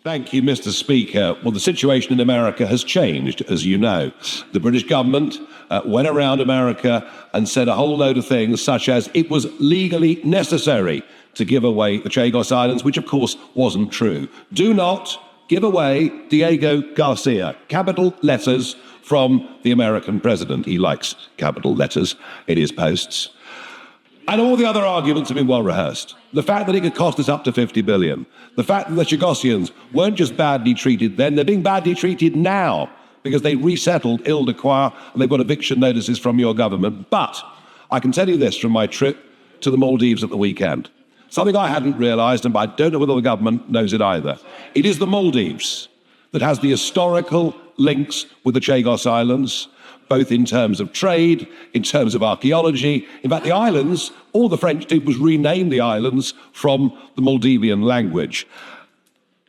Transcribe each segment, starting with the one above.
Thank you, Mr. Speaker. Well, the situation in America has changed, as you know. The British government went around America and said a whole load of things, such as it was legally necessary to give away the Chagos Islands, which, of course, wasn't true. Do not give away Diego Garcia. Capital letters from the American president. He likes capital letters in his posts. And all the other arguments have been well rehearsed. The fact that it could cost us up to 50 billion. The fact that the Chagosians weren't just badly treated then, they're being badly treated now because they resettled Ile-de-Quoi and they've got eviction notices from your government. But I can tell you this from my trip to the Maldives at the weekend. Something I hadn't realised, and I don't know whether the government knows it either. It is the Maldives that has the historical links with the Chagos Islands, both in terms of trade, in terms of archaeology. In fact, the islands, all the French did was rename the islands from the Maldivian language.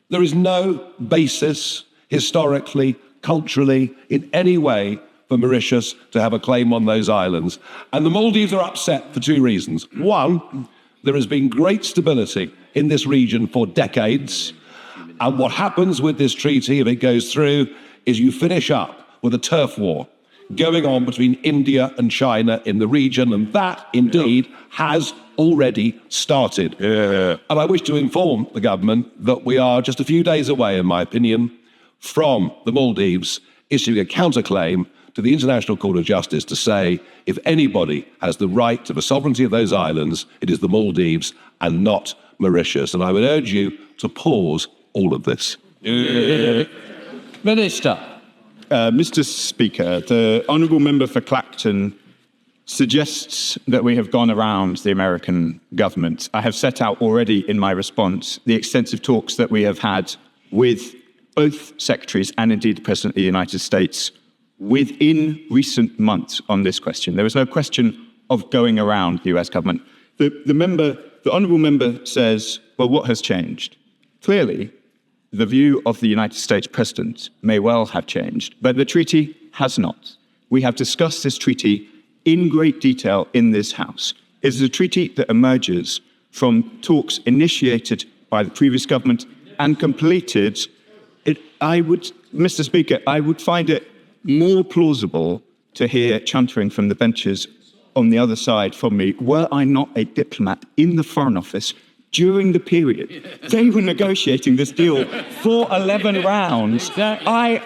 There is no basis historically, culturally, in any way for Mauritius to have a claim on those islands. And the Maldives are upset for two reasons. One, there has been great stability in this region for decades. And what happens with this treaty, if it goes through, is you finish up with a turf war going on between India and China in the region, and that, indeed, has already started. And I wish to inform the government that we are just a few days away, in my opinion, from the Maldives issuing a counterclaim to the International Court of Justice to say, if anybody has the right to the sovereignty of those islands, it is the Maldives and not Mauritius. And I would urge you to pause all of this. Minister. Mr. Speaker, the Honourable Member for Clacton suggests that we have gone around the American government. I have set out already in my response the extensive talks that we have had with both secretaries and indeed the President of the United States within recent months on this question. There was no question of going around the US government. The Honourable Member says, well, what has changed? Clearly, the view of the United States President may well have changed, but the treaty has not. We have discussed this treaty in great detail in this House. It is a treaty that emerges from talks initiated by the previous government and completed. Mr. Speaker, I would find it more plausible to hear chuntering from the benches on the other side from me, were I not a diplomat in the Foreign Office during the period they were negotiating this deal for 11 rounds. I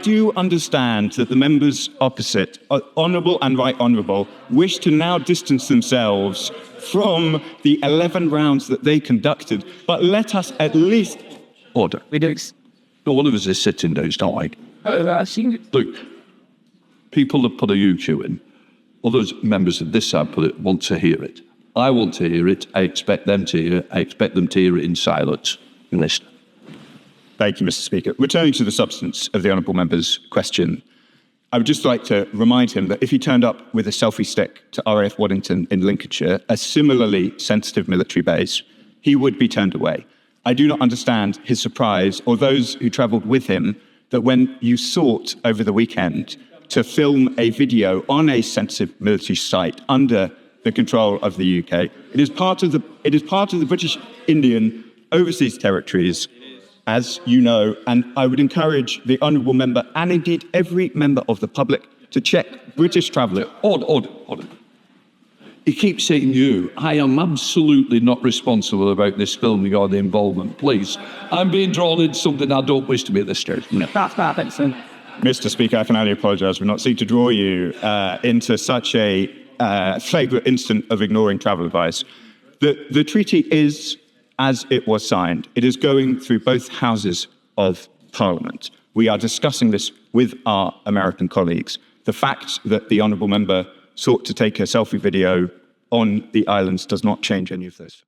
do understand that the members opposite, honourable and right honourable, wish to now distance themselves from the 11 rounds that they conducted, but let us at least order. All of us is sitting down, like, look, people have put a YouTube in. Others, members of this side, want to hear it. I want to hear it. I expect them to hear it. I expect them to hear it in silence. Minister. Thank you, Mr. Speaker. Returning to the substance of the Honourable Member's question, I would just like to remind him that if he turned up with a selfie stick to RAF Waddington in Lincolnshire, a similarly sensitive military base, he would be turned away. I do not understand his surprise, or those who travelled with him, that when you sought over the weekend to film a video on a sensitive military site under the control of the UK, it is part of the British Indian overseas territories, as you know, and I would encourage the Honourable Member and indeed every member of the public to check British traveller. Order. He keeps saying you. I am absolutely not responsible about this filming or the involvement. Please, I'm being drawn into something I don't wish to be at this stage. No. Mr. Speaker, I can only apologise for not seeking to draw you into such a flagrant instance of ignoring travel advice. The treaty is as it was signed. It is going through both houses of Parliament. We are discussing this with our American colleagues. The fact that the Honourable Member sought to take a selfie video on the islands does not change any of this.